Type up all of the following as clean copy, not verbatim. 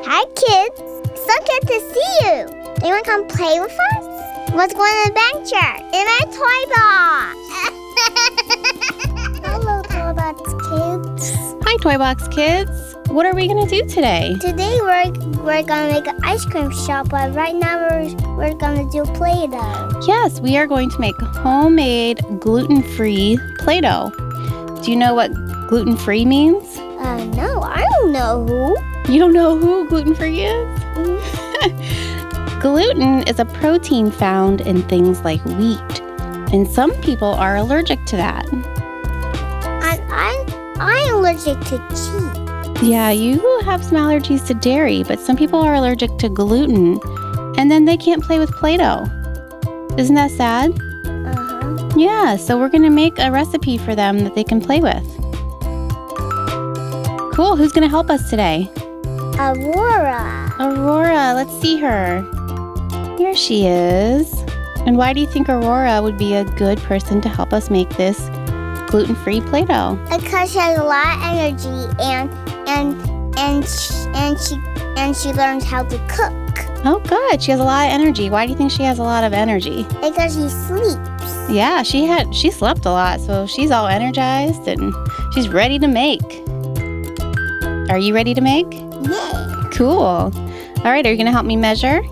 Hi, kids. So good to see you. Do you want to come play with us? Let's go on an adventure in our Toybox. Hello, Toybox kids. Hi, Toybox kids. What are we going to do today? Today we're going to make an ice cream shop, but right now we're going to do Play-Doh. Yes, we are going to make homemade gluten-free Play-Doh. Do you know what gluten-free means? No, I don't know who. You don't know who gluten-free is? Mm-hmm. Gluten is a protein found in things like wheat, and some people are allergic to that. I'm allergic to cheese. Yeah, you have some allergies to dairy, but some people are allergic to gluten, and then they can't play with Play-Doh. Isn't that sad? Uh-huh. Yeah, so we're going to make a recipe for them that they can play with. Cool, who's going to help us today? Aurora, let's see her. Here she is. And why do you think Aurora would be a good person to help us make this gluten-free Play-Doh? Because she has a lot of energy and she learns how to cook. Oh, good. She has a lot of energy. Why do you think she has a lot of energy? Because she sleeps. Yeah, she slept a lot, so she's all energized and she's ready to make. Are you ready to make? Yeah. Cool. All right, are you going to help me measure?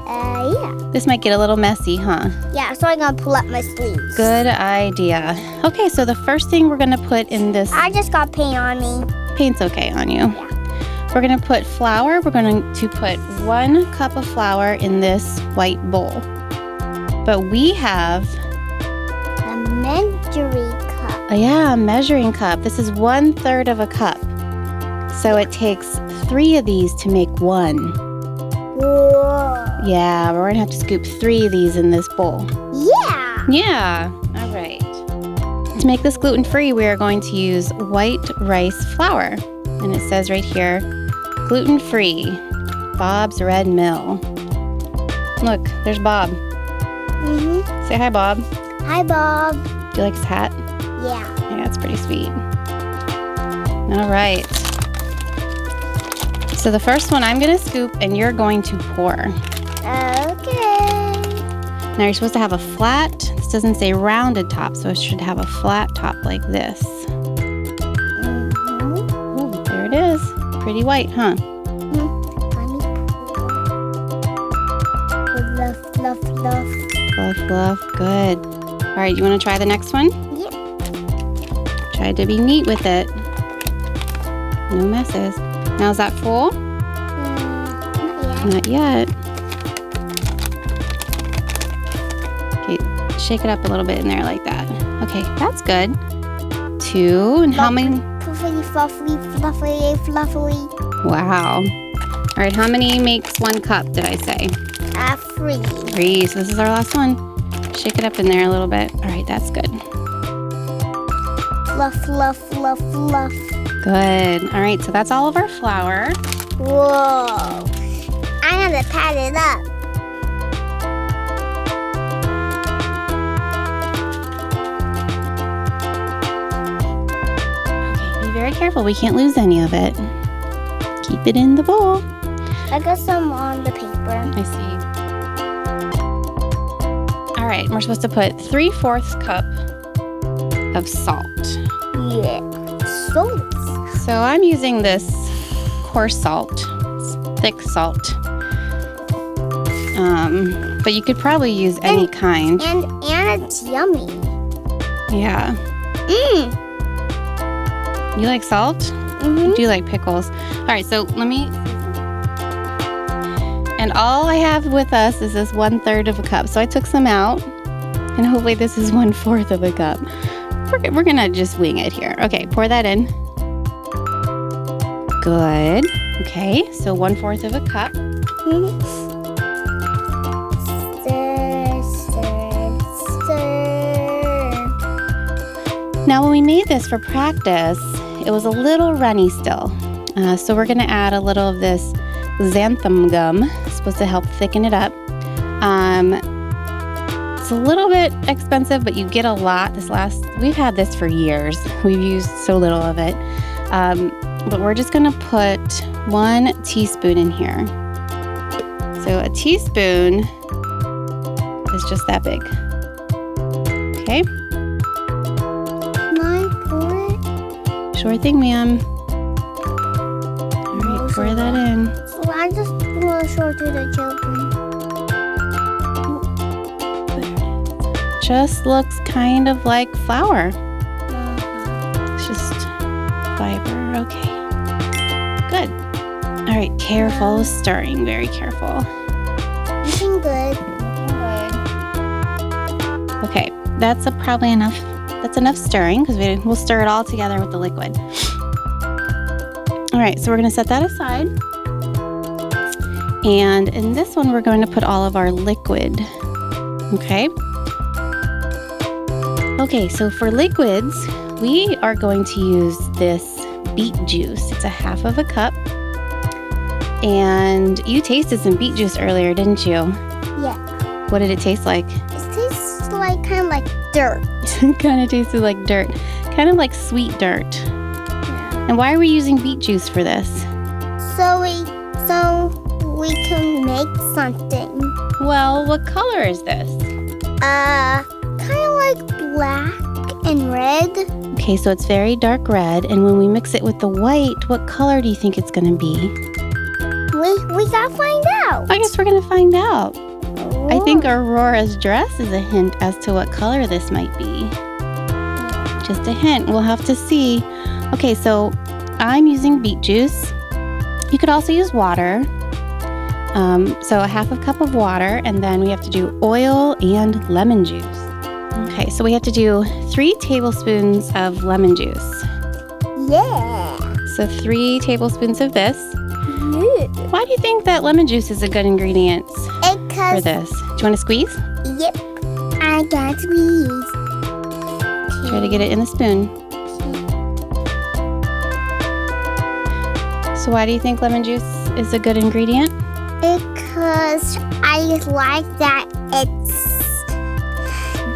Yeah. This might get a little messy, huh? Yeah, so I'm going to pull up my sleeves. Good idea. Okay, so the first thing we're going to put in this... I just got paint on me. Paint's okay on you. Yeah. We're going to put flour. We're going to put 1 cup of flour in this white bowl. But we have... A measuring cup. Yeah, a measuring cup. This is 1/3 of a cup. So it takes 3 of these to make 1. Whoa. Yeah, we're going to have to scoop 3 of these in this bowl. Yeah. Yeah, all right. To make this gluten-free, we are going to use white rice flour. And it says right here, gluten-free, Bob's Red Mill. Look, there's Bob. Mm-hmm. Say hi, Bob. Hi, Bob. Do you like his hat? Yeah. Yeah, it's pretty sweet. All right. So the first one I'm going to scoop and you're going to pour. Okay. Now you're supposed to have a flat, this doesn't say rounded top, so it should have a flat top like this. Mm-hmm. Oh, there it is. Pretty white, huh? Fluff, fluff, fluff. Fluff, fluff, good. All right, you want to try the next one? Yeah. Try to be neat with it. No messes. Now is that full? Not yet. Not yet. Okay, shake it up a little bit in there like that. Okay, that's good. 2, and how many? Fluffy, fluffy, fluffy, fluffy. Wow. All right, how many makes 1 cup, did I say? 3. 3, so this is our last one. Shake it up in there a little bit. All right, that's good. Fluff, fluff, fluff, fluff. Good. All right, so that's all of our flour. Whoa. I'm gonna pat it up. Okay, be very careful. We can't lose any of it. Keep it in the bowl. I got some on the paper. I see. All right, we're supposed to put 3/4 cup of salt. Yeah. Salt. So I'm using this coarse salt, it's thick salt. But you could probably use any kind. And it's yummy. Yeah. You like salt? Mm-hmm. I do like pickles. All right, so let me... And all I have with us is this 1/3 of a cup. So I took some out, and hopefully this is 1/4 of a cup. We're gonna just wing it here. Okay, pour that in. Good. Okay, so 1/4 of a cup. Now, when we made this for practice, it was a little runny still. So we're gonna add a little of this xanthan gum. It's supposed to help thicken it up. It's a little bit expensive, but you get a lot. We've had this for years. We've used so little of it. but we're just gonna put 1 teaspoon in here. So a teaspoon is just that big. Okay? Can I pour it? Sure thing, ma'am. All right, pour that in. So I just want to show it to the children. Just looks kind of like flour. It's just fiber. Okay. Good. All right, careful stirring. Very careful. Looking good. Okay, that's probably enough. That's enough stirring because we'll stir it all together with the liquid. All right, so we're going to set that aside. And in this one, we're going to put all of our liquid. Okay. Okay, so for liquids, we are going to use this beet juice. It's 1/2 cup. And you tasted some beet juice earlier, didn't you? Yeah. What did it taste like? It tastes like kind of like dirt. Kind of tasted like dirt. Kind of like sweet dirt. Yeah. And why are we using beet juice for this? So we can make something. Well, what color is this? Kind of like black and red. Okay, so it's very dark red. And when we mix it with the white, what color do you think it's going to be? We gotta find out. I guess we're going to find out. I think Aurora's dress is a hint as to what color this might be. Just a hint. We'll have to see. Okay, so I'm using beet juice. You could also use water. So 1/2 cup of water, and then we have to do oil and lemon juice. Okay, so we have to do 3 tablespoons of lemon juice. Yeah. So 3 tablespoons of this. Yeah. Why do you think that lemon juice is a good ingredient for Because this? Do you want to squeeze? yep, I got squeeze. Try to get it in the spoon. So why do you think lemon juice is a good ingredient? Because I like that it's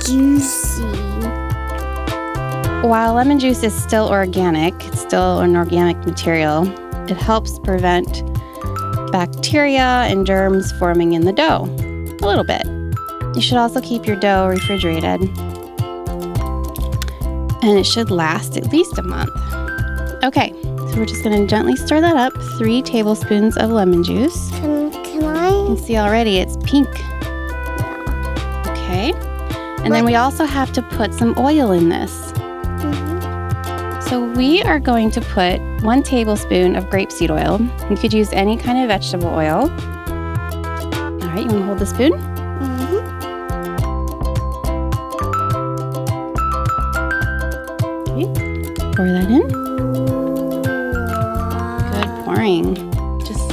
juicy. While lemon juice is still organic, it's still an organic material, it helps prevent bacteria and germs forming in the dough. A little bit. You should also keep your dough refrigerated. And it should last at least a month. Okay, so we're just going to gently stir that up. 3 tablespoons of lemon juice. Can I? You can see already it's pink. Okay. And then we also have to put some oil in this. So we are going to put 1 tablespoon of grapeseed oil. You could use any kind of vegetable oil. All right, you want to hold the spoon? Okay, pour that in. Good pouring. Just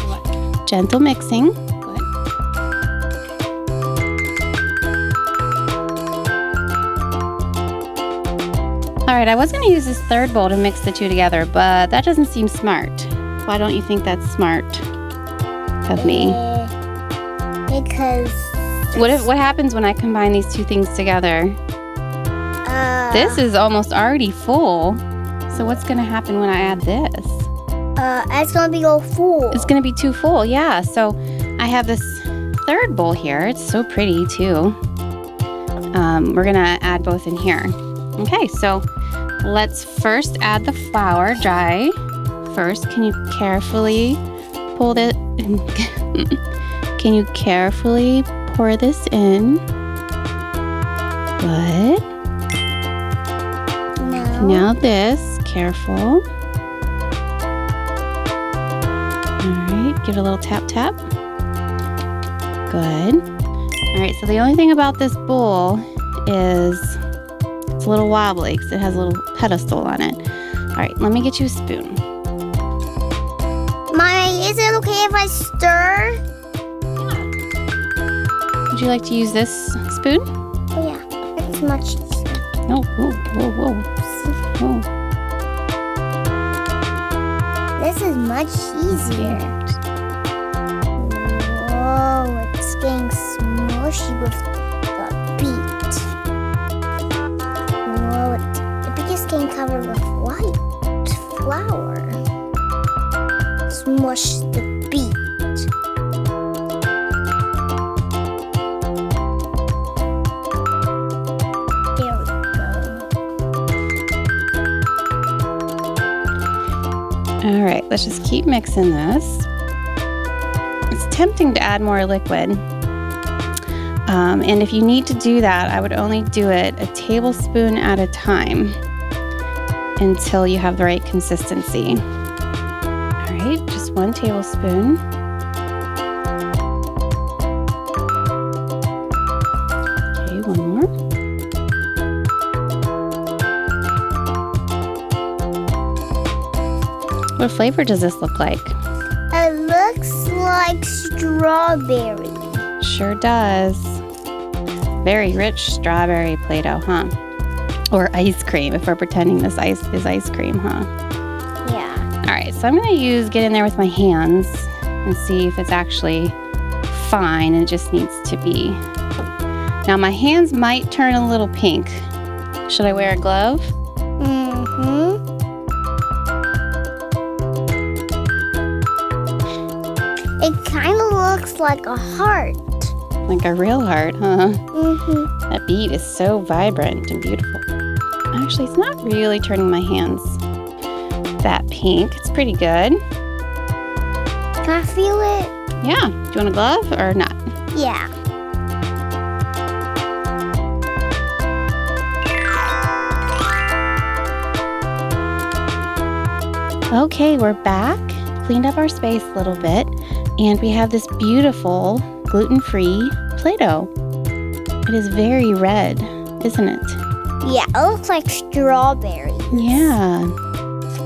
gentle mixing. Good. All right, I was going to use this 3rd bowl to mix the 2 together, but that doesn't seem smart. Why don't you think that's smart of me? Because What happens when I combine these 2 things together? This is almost already full. So what's going to happen when I add this? it's gonna be all full. It's going to be too full, yeah. So I have this 3rd bowl here. It's so pretty, too. We're going to add both in here. Okay, so let's first add the flour dry. First, can you carefully pull it? Can you carefully pour this in? Good. Now this, careful. All right, give it a little tap tap. Good. All right, so the only thing about this bowl is it's a little wobbly because it has a little pedestal on it. All right, let me get you a spoon. Mommy, is it okay if I stir? Would you like to use this spoon? Oh yeah, it's much easier. No, whoa, whoa, whoa. Whoa. This is much easier. Whoa, it's getting smushy with the beet. Whoa, the beet is getting covered with white flour. wash the beet. There we go. All right, let's just keep mixing this. It's tempting to add more liquid. And if you need to do that, I would only do it a tablespoon at a time until you have the right consistency. All right, just 1 tablespoon. Okay, 1 more. What flavor does this look like? It looks like strawberry. Sure does. Very rich strawberry Play-Doh, huh? Or ice cream, if we're pretending this ice is ice cream, huh? Yeah. All right, so I'm gonna get in there with my hands and see if it's actually fine and it just needs to be. Now my hands might turn a little pink. Should I wear a glove? Mm-hmm. It kind of looks like a heart. Like a real heart, huh? Mm-hmm. That beet is so vibrant and beautiful. Actually, it's not really turning my hands that pink. It's pretty good. Can I feel it? Yeah. Do you want a glove or not? Yeah. Okay, we're back. Cleaned up our space a little bit. And we have this beautiful gluten-free Play-Doh. It is very red, isn't it? Yeah, it looks like strawberry. Yeah.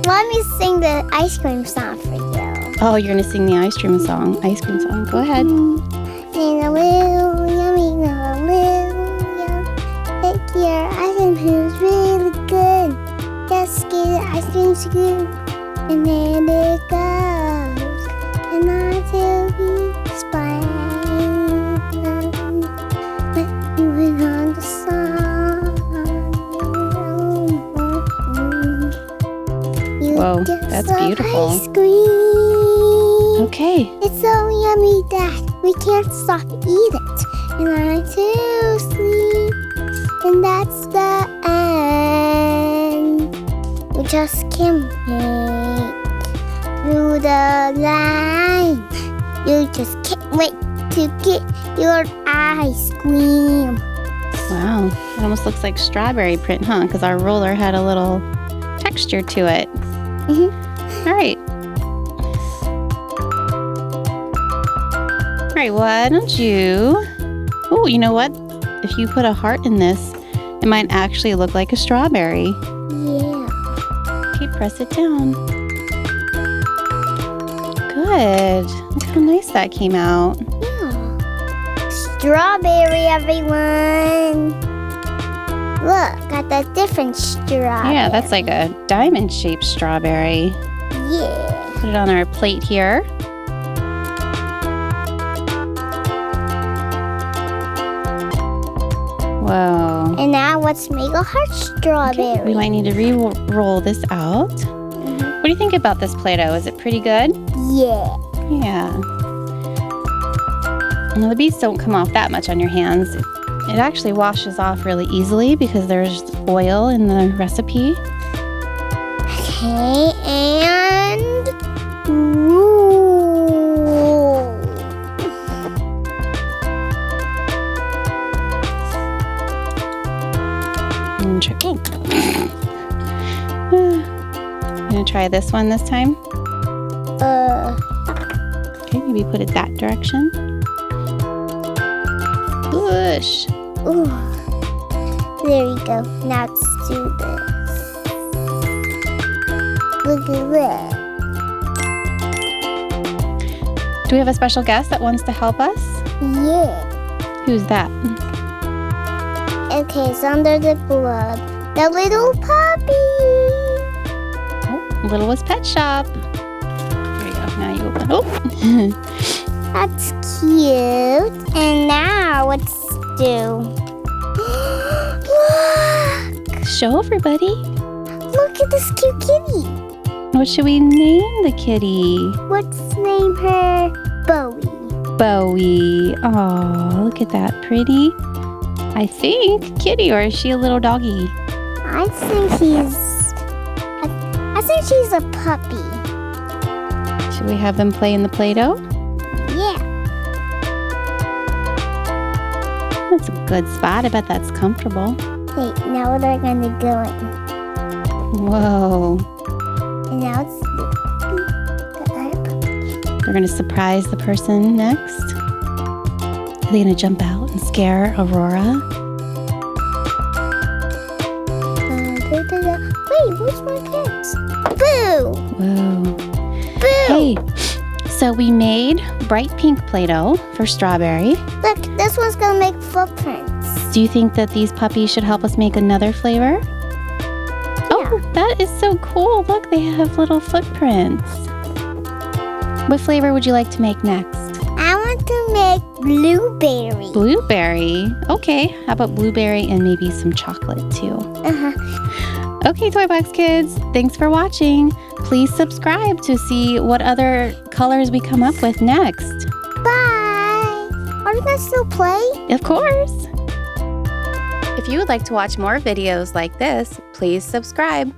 Let me sing the ice cream song for you. Oh, you're going to sing the ice cream song. Go ahead. And a little yummy, a little yum. Take your ice cream, it's really good. Just get the ice cream scoop, and then it goes. And I tell you, but you went on the song. Whoa, that's beautiful. Ice cream. Okay. It's so yummy that we can't stop eat it. And I'm too sleep. And that's the end. We just can't make through the line. You just can't wait to get your ice cream. Wow. It almost looks like strawberry print, huh? Because our roller had a little texture to it. Mm-hmm. All right. All right, why don't you... Oh, you know what? If you put a heart in this, it might actually look like a strawberry. Yeah. Okay, press it down. Good. Look how nice that came out. Yeah. Strawberry, everyone. Look, got that different strawberry. Yeah, that's like a diamond-shaped strawberry. Yeah. Put it on our plate here. Whoa. And now let's make a heart strawberry. Okay, we might need to re-roll this out. What do you think about this Play-Doh? Is it pretty good? Yeah. Yeah. Now the beads don't come off that much on your hands. It actually washes off really easily because there's oil in the recipe. Okay, and roll. I'm gonna try this one this time. Okay, maybe put it that direction. Push. Ooh. There you go. Now let's do this. Look at that. Do we have a special guest that wants to help us? Yeah. Who's that? Okay, it's under the glove. The little puppy. Oh, Littlest Pet Shop. There you go. Now you open. Oh. That's cute. And now let's do. Look! Show everybody. Look at this cute kitty. What should we name the kitty? Let's name her Bowie. Bowie. Oh, look at that. Pretty. I think kitty, or is she a little doggy? I think she's a puppy. Should we have them play in the Play-Doh? Yeah. That's a good spot. I bet that's comfortable. Hey, now they're gonna go in. Whoa. And now it's They're going to surprise the person next. Are they going to jump out and scare Aurora? Wait, where's my kids? Boo! Whoa. Boo! Hey, so we made bright pink Play-Doh for strawberry. Look, this one's gonna make footprints. Do you think that these puppies should help us make another flavor? Oh, that is so cool. Look, they have little footprints. What flavor would you like to make next? I want to make blueberry. Blueberry. Okay, how about blueberry and maybe some chocolate too? Uh-huh. Okay, Toybox kids, thanks for watching. Please subscribe to see what other colors we come up with next. Bye! Are you gonna still play? Of course. If you would like to watch more videos like this, please subscribe.